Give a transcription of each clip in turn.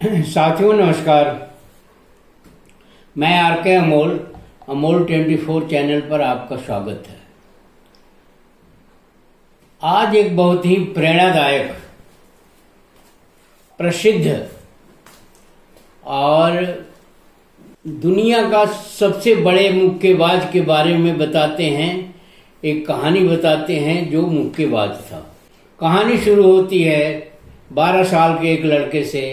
साथियों नमस्कार। मैं आर के अमोल अमोल 24 चैनल पर आपका स्वागत है। आज एक बहुत ही प्रेरणादायक, प्रसिद्ध और दुनिया का सबसे बड़े मुक्केबाज के बारे में बताते हैं। एक कहानी बताते हैं जो मुक्केबाज था। कहानी शुरू होती है 12 साल के एक लड़के से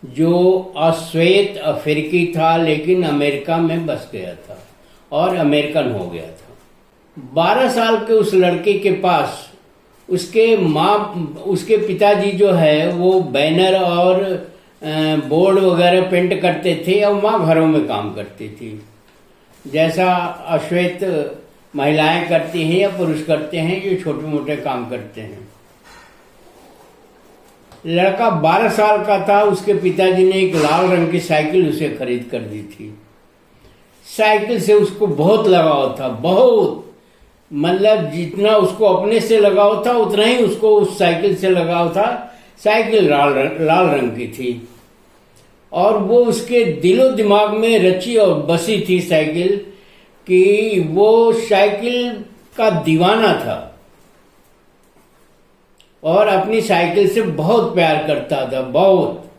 जो अश्वेत अफ्रीकी था, लेकिन अमेरिका में बस गया था और अमेरिकन हो गया था। 12 साल के उस लड़के के पास उसके पिताजी जो है वो बैनर और बोर्ड वगैरह पेंट करते थे और माँ घरों में काम करती थी, जैसा अश्वेत महिलाएं करती हैं या पुरुष करते हैं जो छोटे मोटे काम करते हैं। लड़का 12 साल का था। उसके पिताजी ने एक लाल रंग की साइकिल उसे खरीद कर दी थी। साइकिल से उसको बहुत लगाव था, बहुत, मतलब जितना उसको अपने से लगाव था उतना ही उसको उस साइकिल से लगाव था। साइकिल लाल रंग की थी और वो उसके दिलो दिमाग में रची और बसी थी साइकिल कि वो साइकिल का दीवाना था और अपनी साइकिल से बहुत प्यार करता था, बहुत।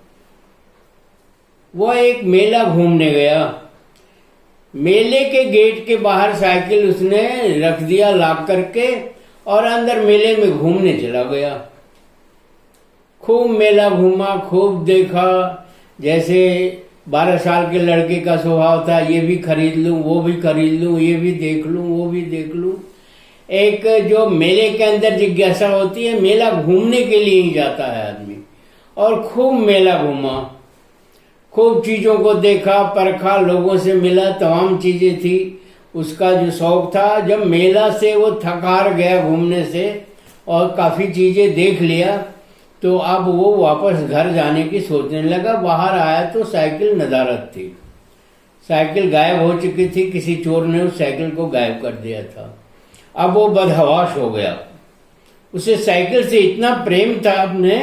वह एक मेला घूमने गया। मेले के गेट के बाहर साइकिल उसने रख दिया लाक करके और अंदर मेले में घूमने चला गया। खूब मेला घूमा, खूब देखा। जैसे 12 साल के लड़के का स्वभाव था, ये भी खरीद लूं, वो भी खरीद लूं, ये भी देख लूं, वो भी देख लूं। एक जो मेले के अंदर जिज्ञासा होती है, मेला घूमने के लिए ही जाता है आदमी। और खूब मेला घूमा, खूब चीजों को देखा, परखा, लोगों से मिला, तमाम चीजें थी। उसका जो शौक था, जब मेला से वो थक हार गया घूमने से और काफी चीजें देख लिया, तो अब वो वापस घर जाने की सोचने लगा। बाहर आया तो साइकिल नदारद थी। साइकिल गायब हो चुकी थी, किसी चोर ने उस साइकिल को गायब कर दिया था। अब वो बदहवास हो गया। उसे साइकिल से इतना प्रेम था अपने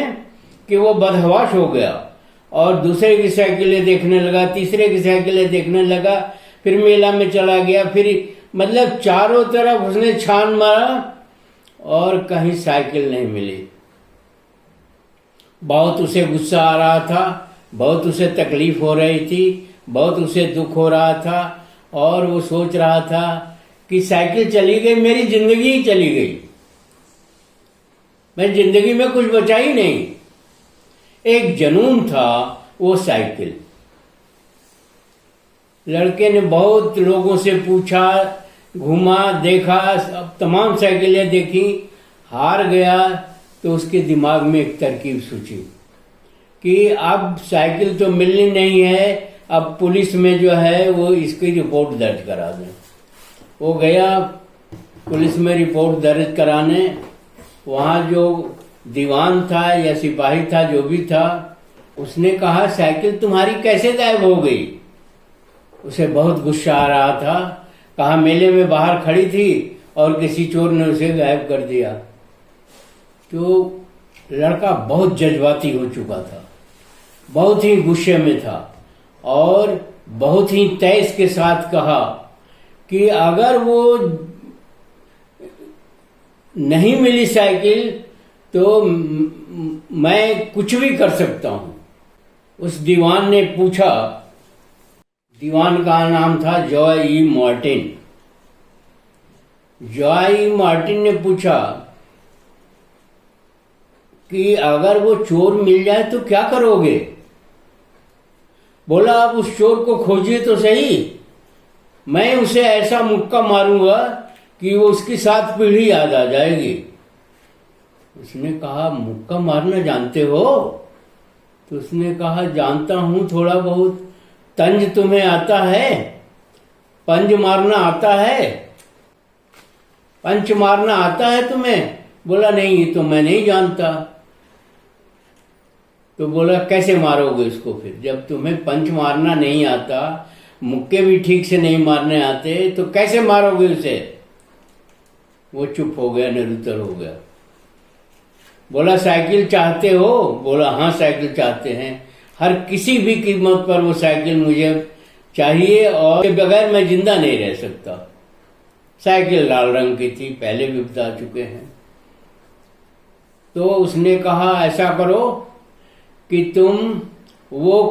कि वो बदहवास हो गया और दूसरे की साइकिलें देखने लगा, तीसरे की साइकिलें देखने लगा, फिर मेला में चला गया। फिर मतलब चारों तरफ उसने छान मारा और कहीं साइकिल नहीं मिली। बहुत उसे गुस्सा आ रहा था, बहुत उसे तकलीफ हो रही थी, बहुत उसे दुख हो रहा था और वो सोच रहा था कि साइकिल चली गई, मेरी जिंदगी ही चली गई, मैं जिंदगी में कुछ बचा ही नहीं। एक जुनून था वो साइकिल। लड़के ने बहुत लोगों से पूछा, घूमा, देखा, अब तमाम साइकिलें देखी, हार गया। तो उसके दिमाग में एक तरकीब सूझी कि अब साइकिल तो मिलनी नहीं है, अब पुलिस में जो है वो इसकी रिपोर्ट दर्ज करा दें। वो गया पुलिस में रिपोर्ट दर्ज कराने। वहां जो दीवान था या सिपाही था, जो भी था, उसने कहा साइकिल तुम्हारी कैसे गायब हो गई। उसे बहुत गुस्सा आ रहा था। कहा मेले में बाहर खड़ी थी और किसी चोर ने उसे गायब कर दिया। तो लड़का बहुत जज्बाती हो चुका था, बहुत ही गुस्से में था और बहुत ही तेज के साथ कहा कि अगर वो नहीं मिली साइकिल तो मैं कुछ भी कर सकता हूं। उस दीवान ने पूछा, दीवान का नाम था जॉय ई मार्टिन। जॉय ई मार्टिन ने पूछा कि अगर वो चोर मिल जाए तो क्या करोगे। बोला आप उस चोर को खोजिए तो सही, मैं उसे ऐसा मुक्का मारूंगा कि वो उसकी 7 पीढ़ी याद आ जाएगी। उसने कहा मुक्का मारना जानते हो? तो उसने कहा जानता हूं थोड़ा बहुत। तंज तुम्हें आता है? पंज मारना आता है? पंच मारना आता है तुम्हें? बोला नहीं, ये तो मैं नहीं जानता। तो बोला कैसे मारोगे इसको फिर, जब तुम्हें पंच मारना नहीं आता, मुक्के भी ठीक से नहीं मारने आते, तो कैसे मारोगे उसे। वो चुप हो गया, निरुत्तर हो गया। बोला साइकिल चाहते हो? बोला हाँ साइकिल चाहते हैं। हर किसी भी कीमत पर वो साइकिल मुझे चाहिए और के बगैर मैं जिंदा नहीं रह सकता। साइकिल लाल रंग की थी, पहले भी बता चुके हैं। तो उसने कहा ऐसा करो कि तुम वो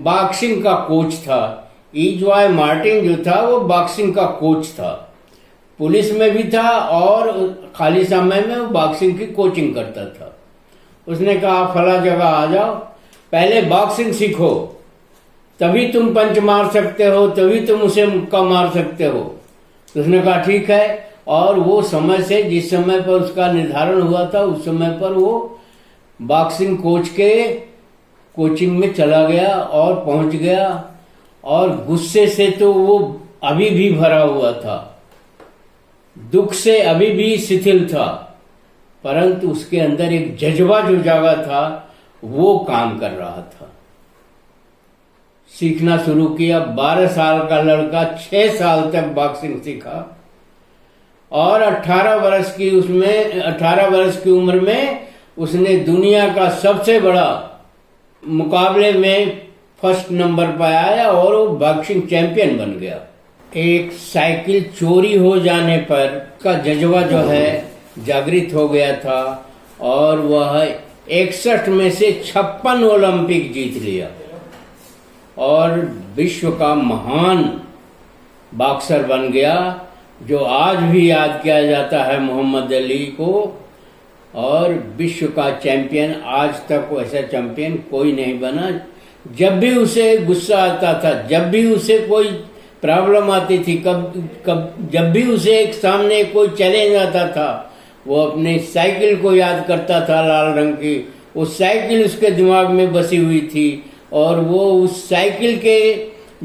बॉक्सिंग का कोच था, ईजॉय मार्टिन जो था वो बॉक्सिंग का कोच था, पुलिस में भी था और खाली समय में वो बॉक्सिंग की कोचिंग करता था। उसने कहा फला जगह आ जाओ, पहले बॉक्सिंग सीखो, तभी तुम पंच मार सकते हो, तभी तुम उसे मुक्का मार सकते हो। तो उसने कहा ठीक है, और वो समय से जिस समय पर उसका निर्धारण हुआ था उस समय पर वो बॉक्सिंग कोच के कोचिंग में चला गया और पहुंच गया। और गुस्से से तो वो अभी भी भरा हुआ था, दुख से अभी भी शिथिल था, परंतु उसके अंदर एक जज्बा जो जागा था वो काम कर रहा था। सीखना शुरू किया। 12 साल का लड़का 6 साल तक बॉक्सिंग सीखा और 18 वर्ष की उम्र में उसने दुनिया का सबसे बड़ा मुकाबले में फर्स्ट नंबर पर आया और वो बॉक्सिंग चैंपियन बन गया। एक साइकिल चोरी हो जाने पर का जज्बा जो है जागृत हो गया था और वह 61 में से 56 ओलंपिक जीत लिया और विश्व का महान बॉक्सर बन गया, जो आज भी याद किया जाता है मोहम्मद अली को। और विश्व का चैंपियन, आज तक वैसा चैंपियन कोई नहीं बना। जब भी उसे गुस्सा आता था, जब भी उसे कोई प्रॉब्लम आती थी, जब भी उसे एक सामने कोई चैलेंज आता था, वो अपने साइकिल को याद करता था लाल रंग की। वो साइकिल उसके दिमाग में बसी हुई थी और वो उस साइकिल के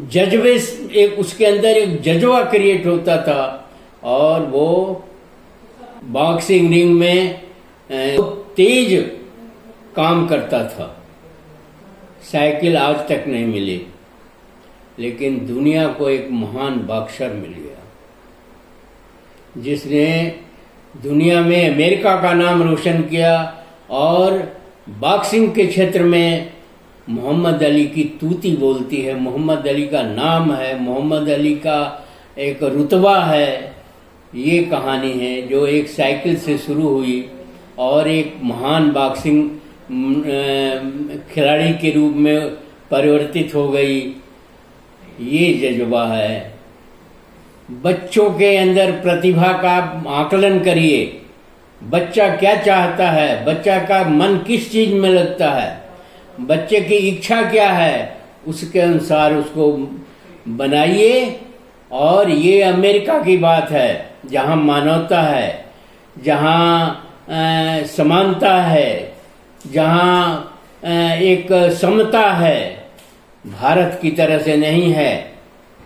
जज्बे, एक उसके अंदर एक जज्बा क्रिएट होता था और वो बॉक्सिंग रिंग में तेज काम करता था। साइकिल आज तक नहीं मिली, लेकिन दुनिया को एक महान बॉक्सर मिल गया जिसने दुनिया में अमेरिका का नाम रोशन किया और बॉक्सिंग के क्षेत्र में मोहम्मद अली की तूती बोलती है, मोहम्मद अली का नाम है, मोहम्मद अली का एक रुतबा है। ये कहानी है जो एक साइकिल से शुरू हुई और एक महान बॉक्सिंग खिलाड़ी के रूप में परिवर्तित हो गई। ये जज्बा है। बच्चों के अंदर प्रतिभा का आकलन करिए, बच्चा क्या चाहता है, बच्चा का मन किस चीज में लगता है, बच्चे की इच्छा क्या है, उसके अनुसार उसको बनाइए। और ये अमेरिका की बात है जहाँ मानवता है, जहाँ समानता है, जहाँ एक समता है। भारत की तरह से नहीं है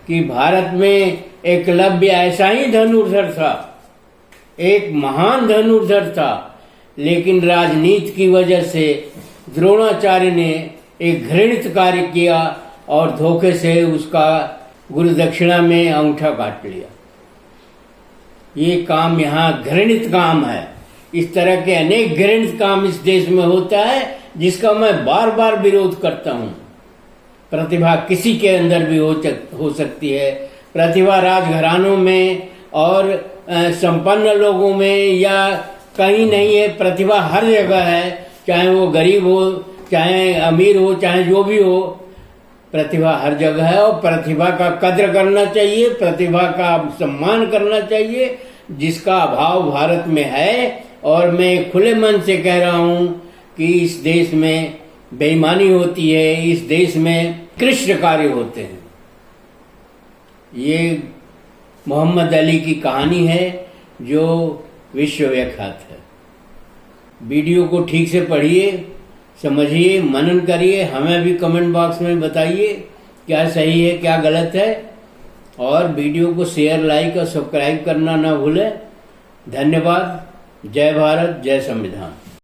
कि भारत में एकलव्य ऐसा ही धनुर्धर था, एक महान धनुर्धर था, लेकिन राजनीति की वजह से द्रोणाचार्य ने एक घृणित कार्य किया और धोखे से उसका गुरु दक्षिणा में अंगूठा काट लिया। ये काम यहाँ घृणित काम है। इस तरह के अनेक घृणित काम इस देश में होता है जिसका मैं बार बार विरोध करता हूँ। प्रतिभा किसी के अंदर भी हो सकती है। प्रतिभा राजघरानों में और संपन्न लोगों में या कहीं नहीं है, प्रतिभा हर जगह है, चाहे वो गरीब हो, चाहे अमीर हो, चाहे जो भी हो, प्रतिभा हर जगह है। और प्रतिभा का कद्र करना चाहिए, प्रतिभा का सम्मान करना चाहिए, जिसका अभाव भारत में है। और मैं खुले मन से कह रहा हूं कि इस देश में बेईमानी होती है, इस देश में कृष्ण कार्य होते हैं। ये मोहम्मद अली की कहानी है जो विश्वविख्यात है। वीडियो को ठीक से पढ़िए, समझिए, मनन करिए, हमें भी कमेंट बॉक्स में बताइए क्या सही है क्या गलत है। और वीडियो को शेयर, लाइक और सब्सक्राइब करना ना भूलें। धन्यवाद। जय भारत, जय संविधान।